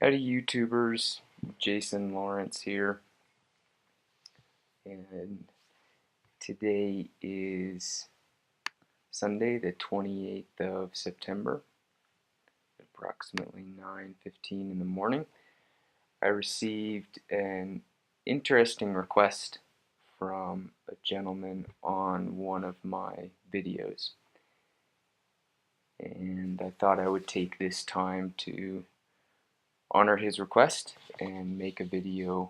Howdy YouTubers, Jason Lawrence here, and today is Sunday the 28th of September, approximately 9:15 in the morning. I received an interesting request from a gentleman on one of my videos, and I thought I would take this time to honor his request and make a video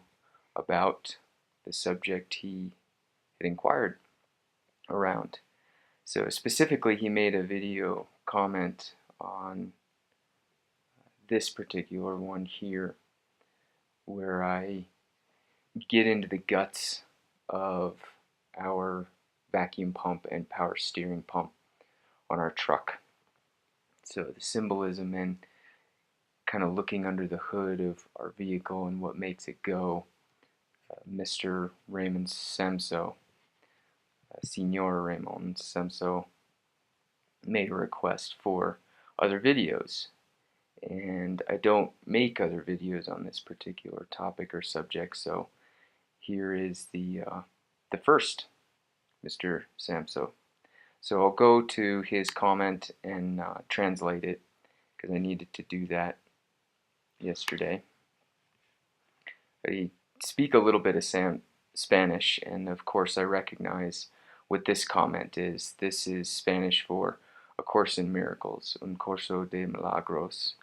about the subject he had inquired around. So specifically, he made a video comment on this particular one here, where I get into the guts of our vacuum pump and power steering pump on our truck. So the symbolism in kind of looking under the hood of our vehicle and what makes it go. Mr. Raymond Samso, Signor Raymond Samso, made a request for other videos, and I don't make other videos on this particular topic or subject, so here is the first, Mr. Samso. So I'll go to his comment and translate it, because I needed to do that yesterday. I speak a little bit of Spanish, and of course I recognize what this comment is. This is Spanish for A Course in Miracles, Un Curso de Milagros.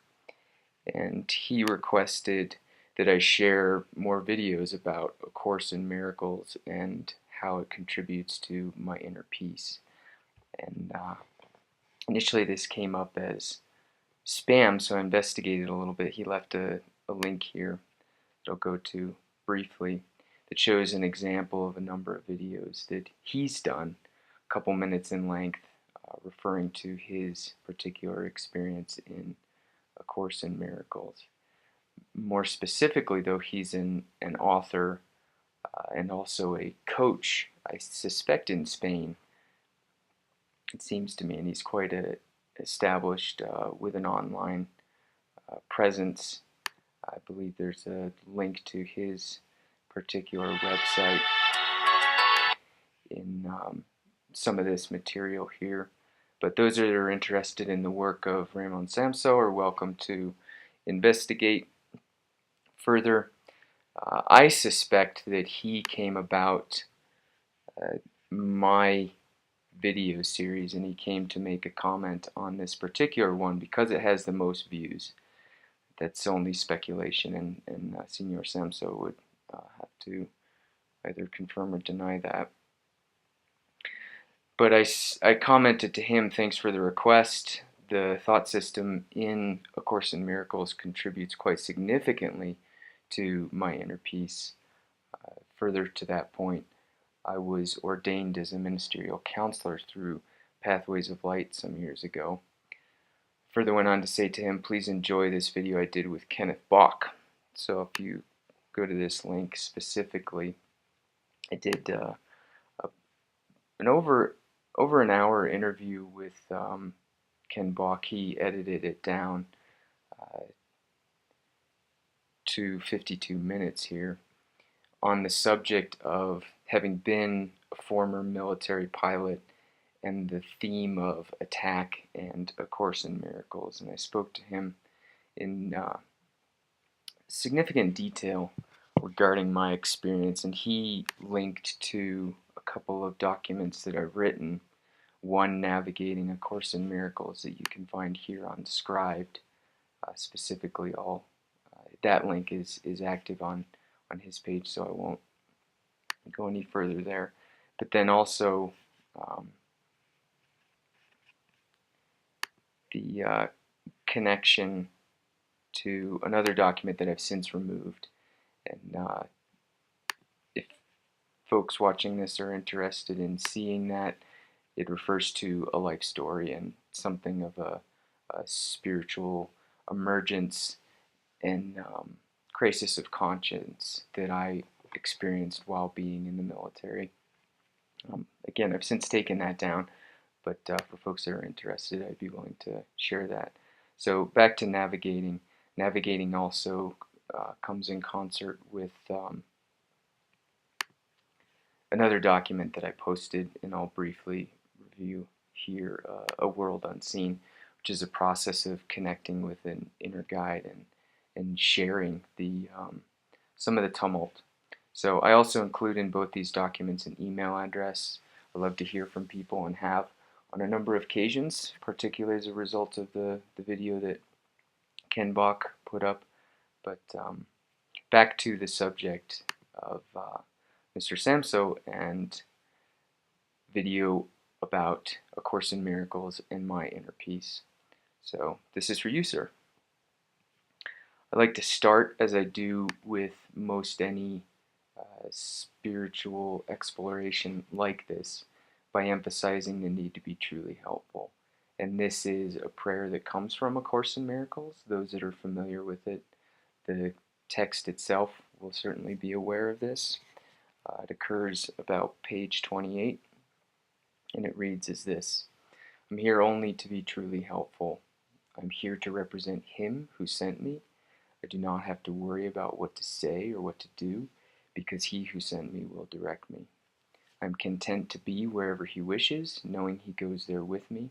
And he requested that I share more videos about A Course in Miracles and how it contributes to my inner peace. And initially this came up as spam, so I investigated a little bit. He left a link here that I'll go to briefly that shows an example of a number of videos that he's done, a couple minutes in length, referring to his particular experience in A Course in Miracles. More specifically, though, he's an author and also a coach, I suspect in Spain, it seems to me, and he's quite established with an online presence. I believe there's a link to his particular website in some of this material here. But those that are interested in the work of Raymond Samso are welcome to investigate further. I suspect that he came about my video series, and he came to make a comment on this particular one because it has the most views. That's only speculation, and Senor Samso would have to either confirm or deny that. But I commented to him, thanks for the request. The thought system in A Course in Miracles contributes quite significantly to my inner peace. Further to that point, I was ordained as a ministerial counselor through Pathways of Light some years ago. Further went on to say to him, please enjoy this video I did with Kenneth Bach. So if you go to this link specifically, I did an over an hour interview with Ken Bach. He edited it down to 52 minutes here on the subject of having been a former military pilot and the theme of attack and A Course in Miracles. And I spoke to him in significant detail regarding my experience, and he linked to a couple of documents that I've written. One, Navigating A Course in Miracles, that you can find here on Scribd. Specifically, all that link is active on his page, so I won't go any further there. But then also the connection to another document that I've since removed. And if folks watching this are interested in seeing that, it refers to a life story and something of a spiritual emergence and crisis of conscience that I experienced while being in the military. Again, I've since taken that down, but for folks that are interested, I'd be willing to share that. So back to navigating. navigating also comes in concert with another document that I posted, and I'll briefly review here, A World Unseen, which is a process of connecting with an inner guide and sharing the some of the tumult. So I also include in both these documents an email address. I love to hear from people and have on a number of occasions, particularly as a result of the video that Ken Bach put up. But back to the subject of Mr. Samso and video about A Course in Miracles and my inner peace. So this is for you, sir. I like to start, as I do with most any spiritual exploration like this, by emphasizing the need to be truly helpful. And this is a prayer that comes from A Course in Miracles. Those that are familiar with it, the text itself will certainly be aware of this. It occurs about page 28, and it reads as this: I'm here only to be truly helpful. I'm here to represent Him who sent me. I do not have to worry about what to say or what to do, because He who sent me will direct me. I'm content to be wherever He wishes, knowing He goes there with me.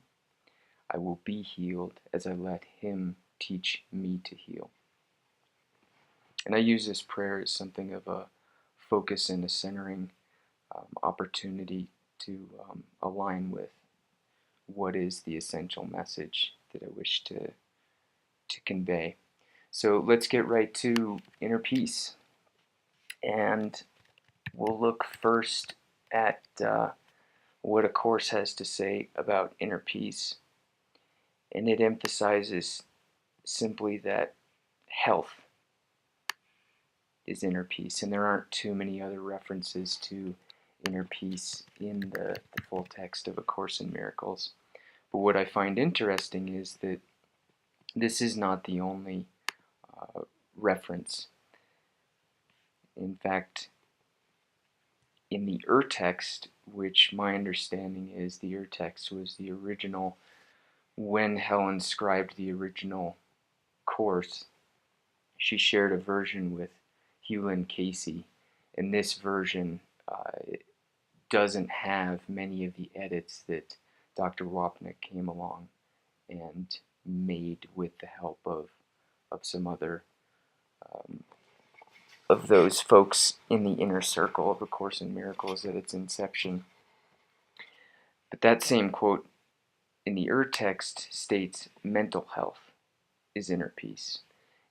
I will be healed as I let Him teach me to heal. And I use this prayer as something of a focus and a centering opportunity to align with what is the essential message that I wish to convey. So let's get right to inner peace. And we'll look first at what A Course has to say about inner peace. And it emphasizes simply that health is inner peace. And there aren't too many other references to inner peace in the full text of A Course in Miracles. But what I find interesting is that this is not the only reference. In fact, in the Ur-text, which my understanding is the Ur-text was the original, when Helen scribed the original course, she shared a version with Hewlin Casey, and this version doesn't have many of the edits that Dr. Wapnick came along and made with the help of some other of those folks in the inner circle of A Course in Miracles at its inception. But that same quote in the Ur-text states mental health is inner peace.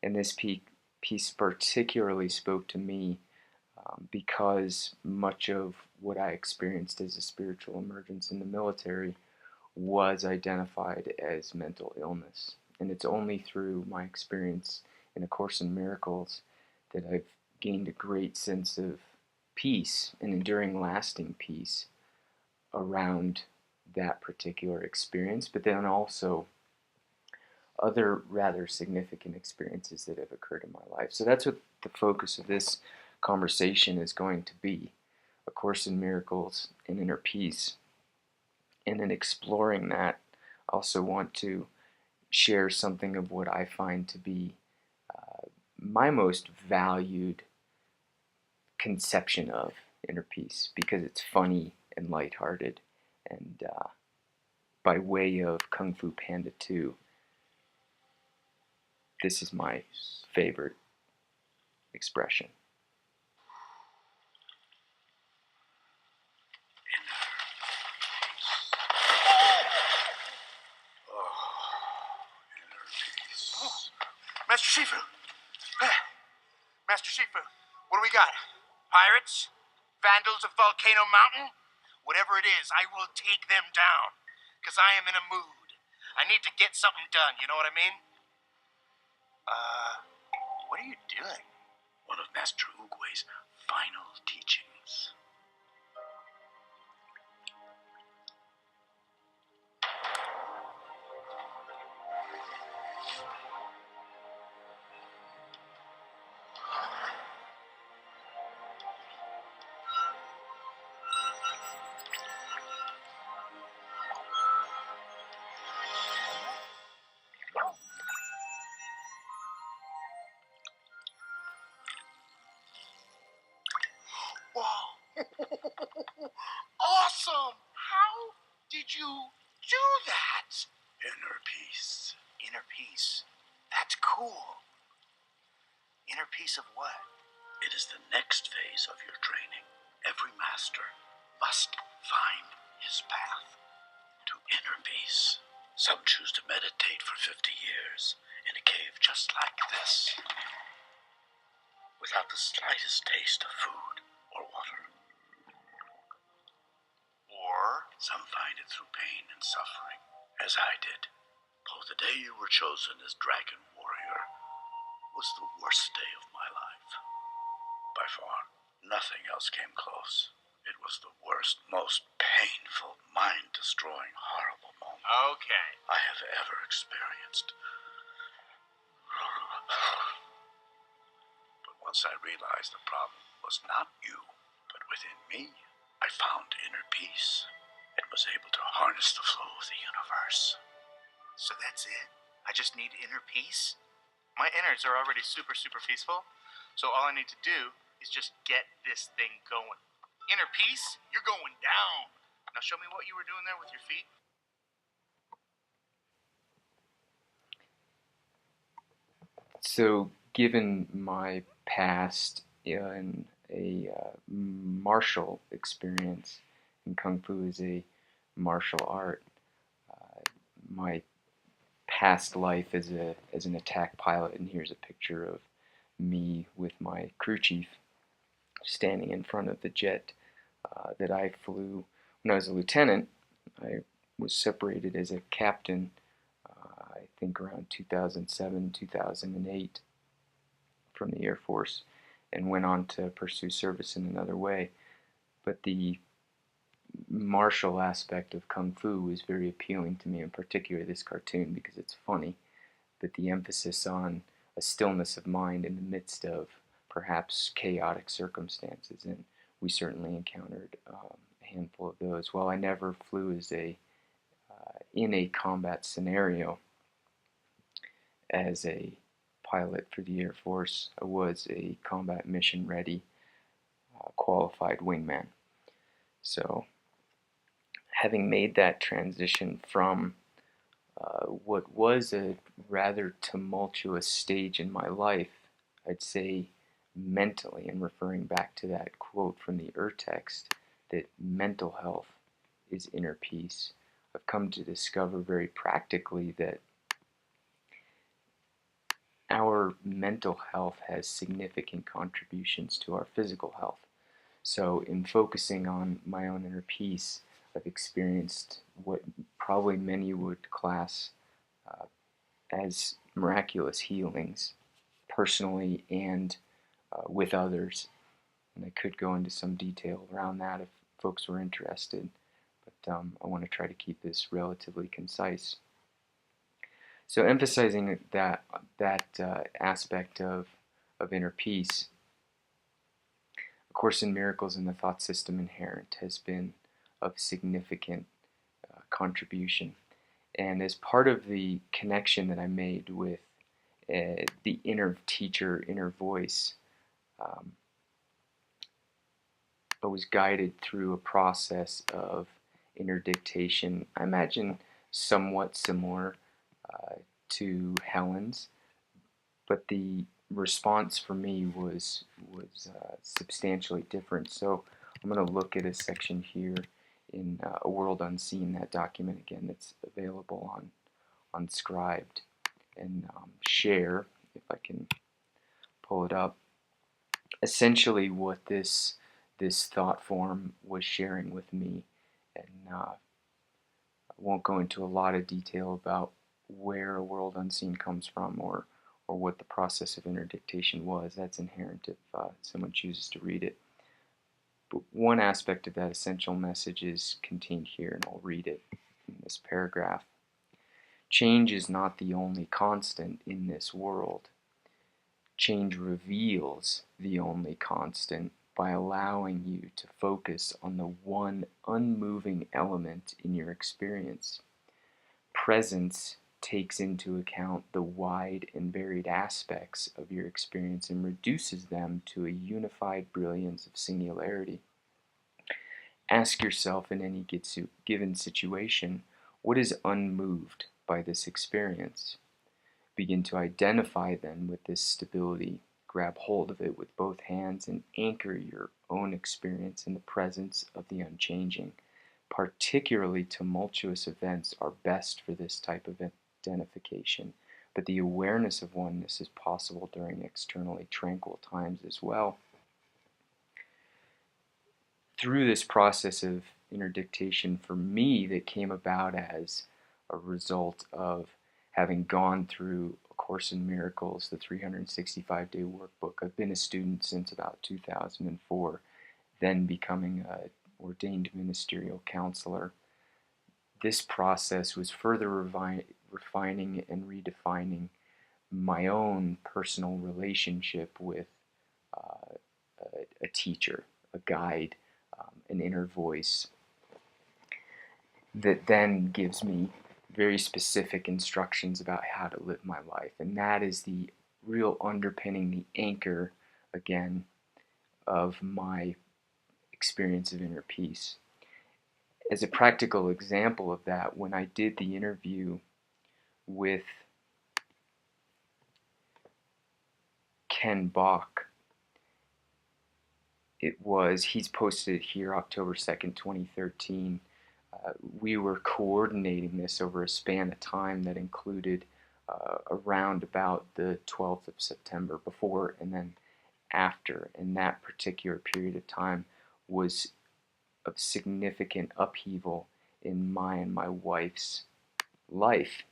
And this piece particularly spoke to me because much of what I experienced as a spiritual emergence in the military was identified as mental illness. And it's only through my experience in A Course in Miracles that I've gained a great sense of peace, an enduring, lasting peace around that particular experience, but then also other rather significant experiences that have occurred in my life. So that's what the focus of this conversation is going to be: A Course in Miracles and inner peace. And in exploring that, I also want to share something of what I find to be my most valued conception of inner peace, because it's funny and lighthearted, and by way of Kung Fu Panda 2, this is my favorite expression. Master Shifu! Master Shifu, what do we got? Pirates? Vandals of Volcano Mountain? Whatever it is, I will take them down. Because I am in a mood. I need to get something done, you know what I mean? What are you doing? One of Master Oogway's final teachings. did you do that? Inner peace. Inner peace. That's cool. Inner peace of what? It is the next phase of your training. Every master must find his path to inner peace. Some choose to meditate for 50 years in a cave just like this, without the slightest taste of food or water. Or some find it through pain and suffering, as I did. Oh, the day you were chosen as Dragon Warrior was the worst day of my life. By far, nothing else came close. It was the worst, most painful, mind-destroying, horrible moment I have ever experienced. But once I realized the problem was not you, but within me, I found inner peace and was able to harness the flow of the universe. So that's it? I just need inner peace? My innards are already super, super peaceful, so all I need to do is just get this thing going. Inner peace? You're going down. Now show me what you were doing there with your feet. So, given my past in a martial experience, and Kung Fu is a martial art, my past life as an attack pilot, and here's a picture of me with my crew chief standing in front of the jet that I flew when I was a lieutenant. I was separated as a captain, I think around 2007, 2008 from the Air Force, and went on to pursue service in another way. But the martial aspect of Kung Fu is very appealing to me, in particular this cartoon, because it's funny, but the emphasis on a stillness of mind in the midst of perhaps chaotic circumstances, and we certainly encountered a handful of those. While I never flew as in a combat scenario as a pilot for the Air Force, I was a combat mission ready qualified wingman. So having made that transition from what was a rather tumultuous stage in my life, I'd say mentally, and referring back to that quote from the Ur-text, that mental health is inner peace, I've come to discover very practically that our mental health has significant contributions to our physical health. So in focusing on my own inner peace, I've experienced what probably many would class as miraculous healings, personally and with others. And I could go into some detail around that if folks were interested, but I want to try to keep this relatively concise. So emphasizing that aspect of inner peace, A Course in Miracles and the Thought System Inherent has been of significant contribution. And as part of the connection that I made with the inner teacher, inner voice, I was guided through a process of inner dictation. I imagine somewhat similar to Helen's, but the response for me was substantially different. So I'm going to look at a section here in A World Unseen, that document again that's available on Scribd, and share, if I can pull it up, essentially what this thought form was sharing with me. And I won't go into a lot of detail about where A World Unseen comes from, or what the process of inner dictation was. That's inherent if someone chooses to read it. But one aspect of that essential message is contained here, and I'll read it in this paragraph. Change is not the only constant in this world. Change reveals the only constant by allowing you to focus on the one unmoving element in your experience. Presence takes into account the wide and varied aspects of your experience and reduces them to a unified brilliance of singularity. Ask yourself in any given situation, what is unmoved by this experience? Begin to identify then with this stability. Grab hold of it with both hands and anchor your own experience in the presence of the unchanging. Particularly tumultuous events are best for this type of identification, but the awareness of oneness is possible during externally tranquil times as well. Through this process of interdictation for me that came about as a result of having gone through A Course in Miracles, the 365-day workbook. I've been a student since about 2004, then becoming an ordained ministerial counselor. This process was further refining and redefining my own personal relationship with a teacher, a guide, an inner voice that then gives me very specific instructions about how to live my life. And that is the real underpinning, the anchor, again, of my experience of inner peace. As a practical example of that, when I did the interview with Ken Bach, he's posted it here October 2nd, 2013. We were coordinating this over a span of time that included around about the 12th of September, before and then after. And that particular period of time was of significant upheaval in my and my wife's life.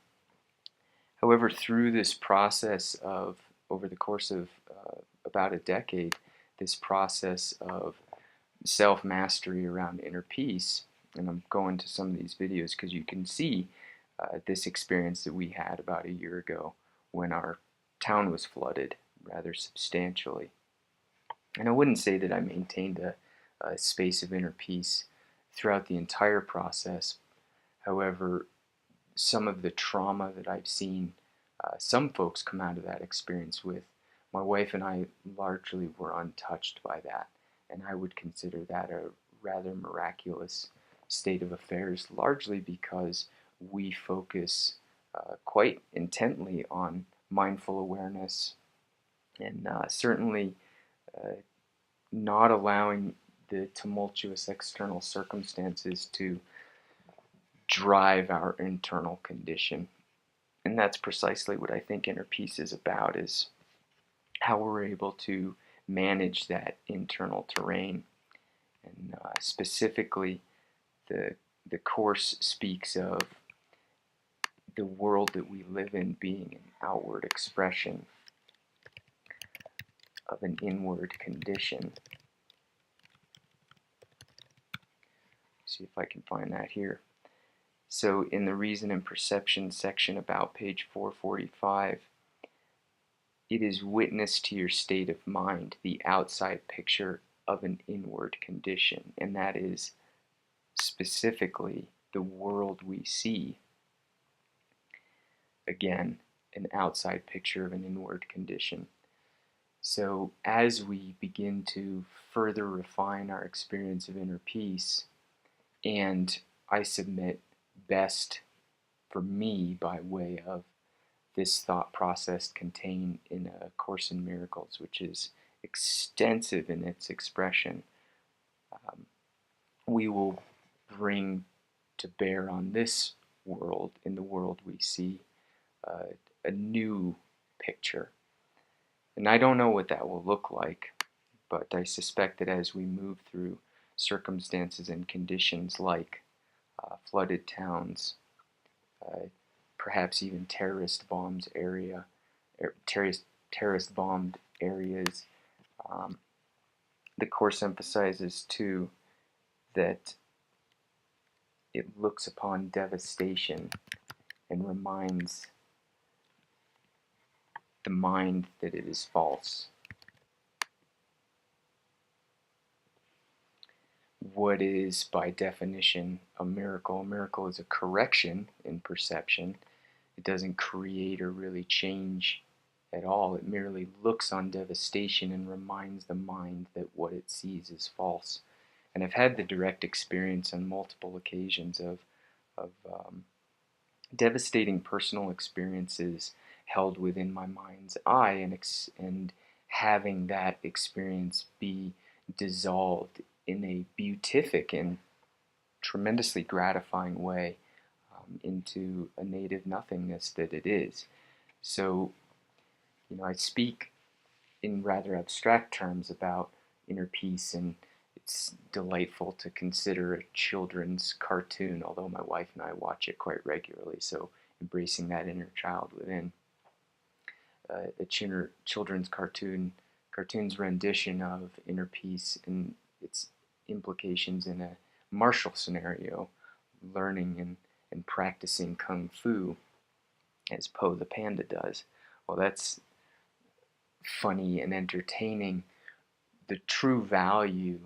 However, through this process of, over the course of about a decade, this process of self-mastery around inner peace, and I'm going to some of these videos because you can see this experience that we had about a year ago when our town was flooded rather substantially. And I wouldn't say that I maintained a space of inner peace throughout the entire process. However, some of the trauma that I've seen some folks come out of that experience with, my wife and I largely were untouched by that. And I would consider that a rather miraculous state of affairs, largely because we focus quite intently on mindful awareness and certainly not allowing the tumultuous external circumstances to drive our internal condition. And that's precisely what I think inner peace is about, is how we're able to manage that internal terrain. And specifically, the Course speaks of the world that we live in being an outward expression of an inward condition. See if I can find that here. So in the Reason and Perception section about page 445, it is witness to your state of mind, the outside picture of an inward condition, and that is specifically the world we see. Again, an outside picture of an inward condition. So as we begin to further refine our experience of inner peace, and I submit best for me by way of this thought process contained in A Course in Miracles, which is extensive in its expression, we will bring to bear on this world, in the world we see, a new picture. And I don't know what that will look like, but I suspect that as we move through circumstances and conditions like flooded towns, perhaps even terrorist bombed areas, the Course emphasizes too that it looks upon devastation and reminds the mind that it is false. What is, by definition, a miracle? A miracle is a correction in perception. It doesn't create or really change at all. It merely looks on devastation and reminds the mind that what it sees is false. And I've had the direct experience on multiple occasions of devastating personal experiences held within my mind's eye, and having that experience be dissolved in a beatific and tremendously gratifying way into a native nothingness that it is. So, I speak in rather abstract terms about inner peace, and it's delightful to consider a children's cartoon, although my wife and I watch it quite regularly, so embracing that inner child within. A children's cartoon's rendition of inner peace and its implications in a martial scenario, learning and practicing kung fu as Po the panda does. Well, that's funny and entertaining. The true value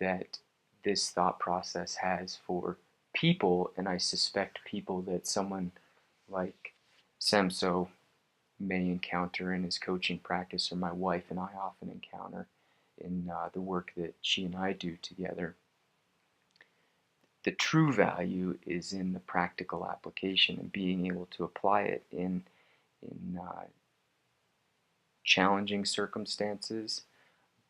that this thought process has for people, and I suspect people that someone like Samso may encounter in his coaching practice, or my wife and I often encounter in the work that she and I do together. The true value is in the practical application and being able to apply it in challenging circumstances,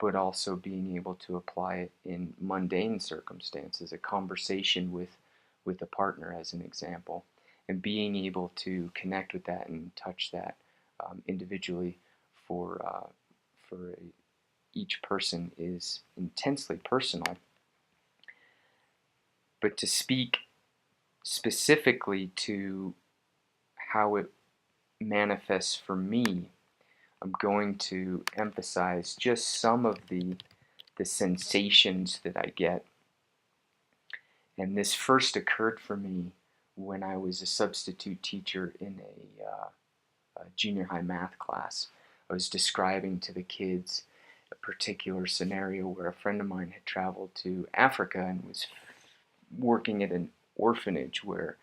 but also being able to apply it in mundane circumstances, a conversation with a partner as an example, and being able to connect with that and touch that individually for each person is intensely personal. But to speak specifically to how it manifests for me, I'm going to emphasize just some of the sensations that I get. And this first occurred for me when I was a substitute teacher in a junior high math class. I was describing to the kids a particular scenario where a friend of mine had traveled to Africa and was working at an orphanage where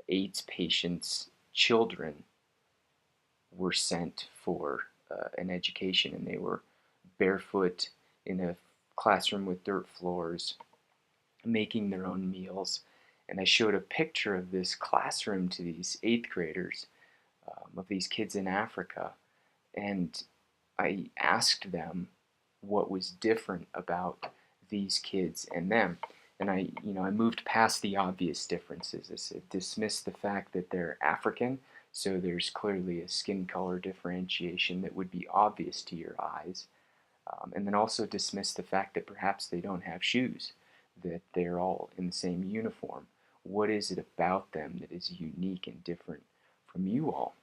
AIDS patients' children were sent for an education, and they were barefoot in a classroom with dirt floors, making their own meals. And I showed a picture of this classroom to these 8th graders, of these kids in Africa, and I asked them what was different about these kids and them. And I moved past the obvious differences. I said, dismiss the fact that they're African, so there's clearly a skin color differentiation that would be obvious to your eyes. And then also dismiss the fact that perhaps they don't have shoes, that they're all in the same uniform. What is it about them that is unique and different from you all?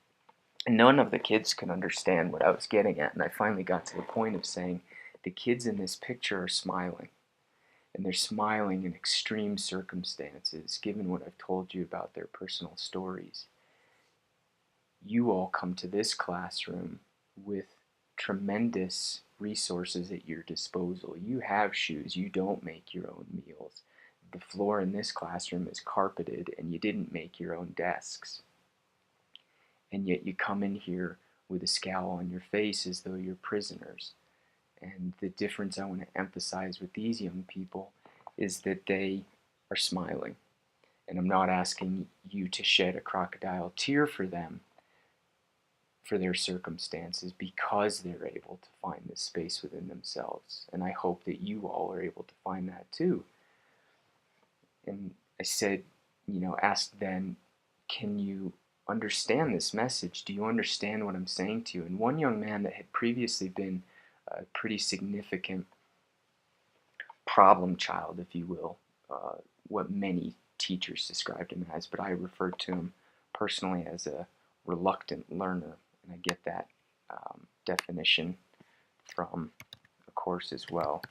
And none of the kids could understand what I was getting at, and I finally got to the point of saying, the kids in this picture are smiling. And they're smiling in extreme circumstances, given what I've told you about their personal stories. You all come to this classroom with tremendous resources at your disposal. You have shoes, you don't make your own meals. The floor in this classroom is carpeted, and you didn't make your own desks. And yet you come in here with a scowl on your face as though you're prisoners. And the difference I want to emphasize with these young people is that they are smiling. And I'm not asking you to shed a crocodile tear for them, for their circumstances, because they're able to find this space within themselves. And I hope that you all are able to find that too. And I said, asked then, can you understand this message? Do you understand what I'm saying to you? And one young man that had previously been a pretty significant problem child, if you will, what many teachers described him as, but I referred to him personally as a reluctant learner, and I get that definition from a course as well.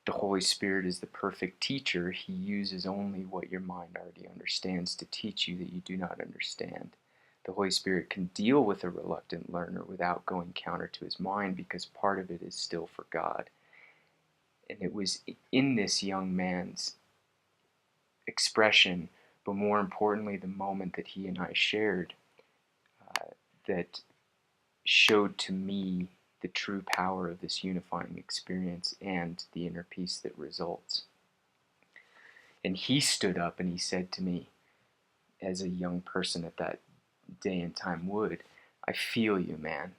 The Holy Spirit is the perfect teacher. He uses only what your mind already understands to teach you that you do not understand. The Holy Spirit can deal with a reluctant learner without going counter to his mind, because part of it is still for God. And it was in this young man's expression, but more importantly, the moment that he and I shared, that showed to me the true power of this unifying experience and the inner peace that results. And he stood up and he said to me, as a young person at that day and time would, "I feel you, man."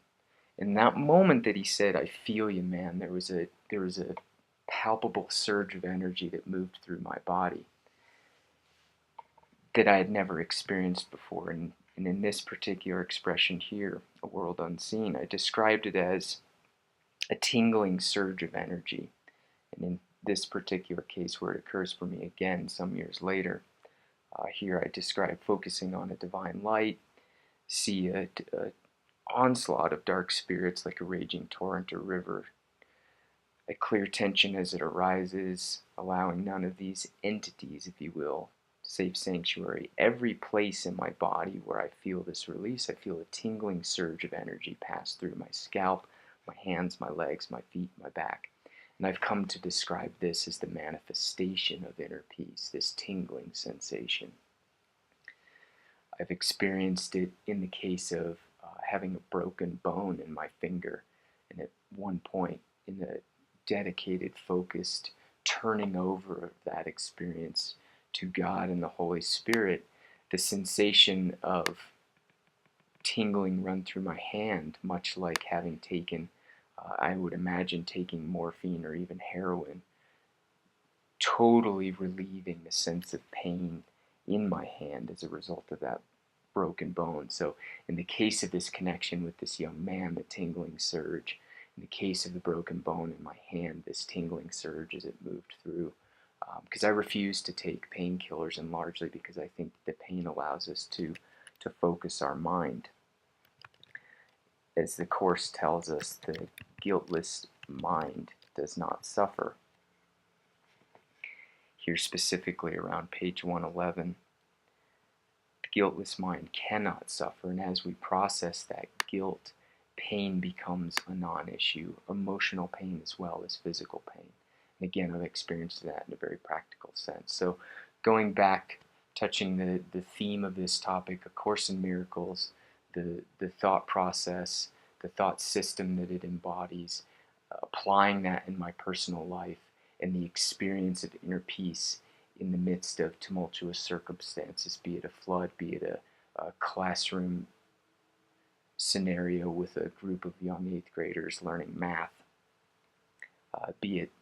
In that moment that he said, "I feel you, man," there was a palpable surge of energy that moved through my body that I had never experienced before. And in this particular expression here, A World Unseen, I described it as a tingling surge of energy. And in this particular case, where it occurs for me again some years later, here I describe focusing on a divine light, see a onslaught of dark spirits like a raging torrent or river, a clear tension as it arises, allowing none of these entities, if you will, safe sanctuary. Every place in my body where I feel this release, I feel a tingling surge of energy pass through my scalp, my hands, my legs, my feet, my back. And I've come to describe this as the manifestation of inner peace, this tingling sensation. I've experienced it in the case of having a broken bone in my finger, and at one point in the dedicated, focused turning over of that experience to God and the Holy Spirit, the sensation of tingling run through my hand, much like having taken, I would imagine taking morphine or even heroin, totally relieving the sense of pain in my hand as a result of that broken bone. So in the case of this connection with this young man, the tingling surge. In the case of the broken bone in my hand, this tingling surge as it moved through. Because I refuse to take painkillers, and largely because I think the pain allows us to focus our mind. As the Course tells us, the guiltless mind does not suffer. Here specifically around page 111, the guiltless mind cannot suffer, and as we process that guilt, pain becomes a non-issue, emotional pain as well as physical pain. And again, I've experienced that in a very practical sense. So going back, touching the theme of this topic, A Course in Miracles, the thought process, the thought system that it embodies, applying that in my personal life, and the experience of inner peace in the midst of tumultuous circumstances, be it a flood, be it a classroom scenario with a group of young 8th graders learning math, be it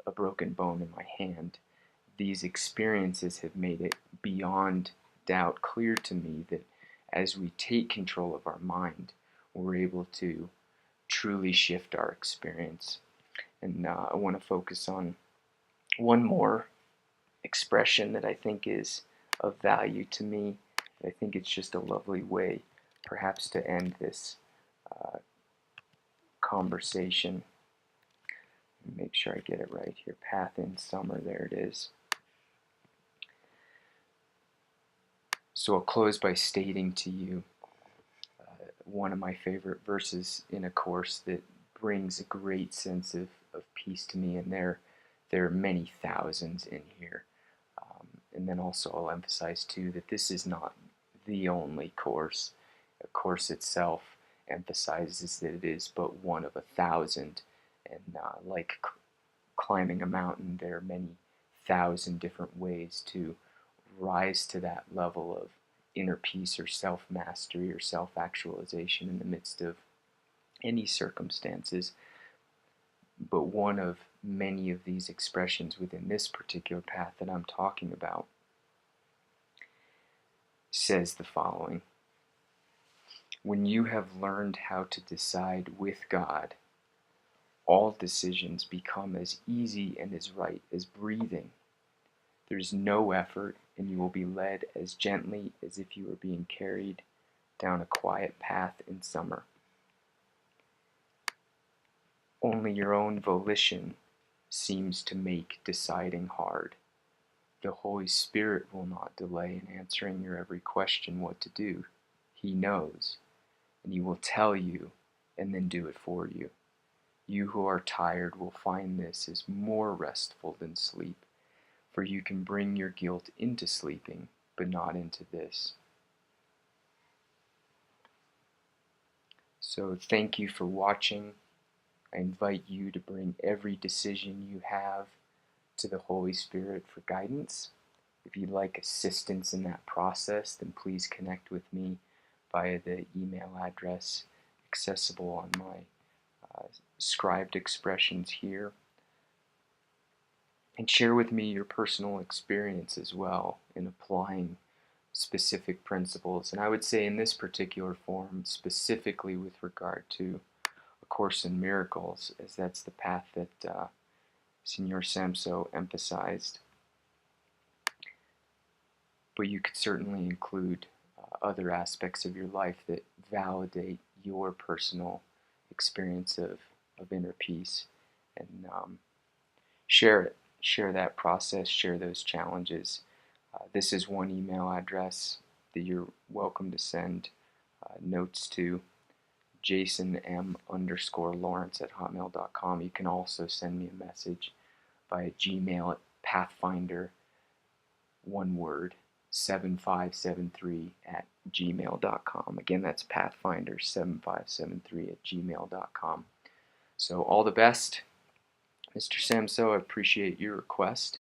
a broken bone in my hand. These experiences have made it beyond doubt clear to me that as we take control of our mind, we're able to truly shift our experience. And I want to focus on one more expression that I think is of value to me. I think it's just a lovely way, perhaps, to end this conversation. Make sure I get it right here. Path in Summer, there it is. So I'll close by stating to you one of my favorite verses in A Course that brings a great sense of peace to me, and there are many thousands in here. And then also I'll emphasize too that this is not the only course. A Course itself emphasizes that it is but one of 1,000, and like climbing a mountain, there are many thousand different ways to rise to that level of inner peace or self-mastery or self-actualization in the midst of any circumstances. But one of many of these expressions within this particular path that I'm talking about says the following: when you have learned how to decide with God, all decisions become as easy and as right as breathing. There's no effort, and you will be led as gently as if you were being carried down a quiet path in summer. Only your own volition seems to make deciding hard. The Holy Spirit will not delay in answering your every question what to do. He knows, and He will tell you and then do it for you. You who are tired will find this is more restful than sleep, for you can bring your guilt into sleeping, but not into this. So thank you for watching. I invite you to bring every decision you have to the Holy Spirit for guidance. If you'd like assistance in that process, then please connect with me via the email address accessible on my scribed expressions here. And share with me your personal experience as well in applying specific principles. And I would say in this particular form, specifically with regard to A Course in Miracles, as that's the path that Señor Samso emphasized. But you could certainly include other aspects of your life that validate your personal experience of inner peace, and share it. Share that process, share those challenges. This is one email address that you're welcome to send notes to, JasonM_Lawrence@hotmail.com. You can also send me a message via Gmail at Pathfinder, one word, 7573@gmail.com. Again, that's Pathfinder7573@gmail.com. So all the best, Mr. Samso. I appreciate your request.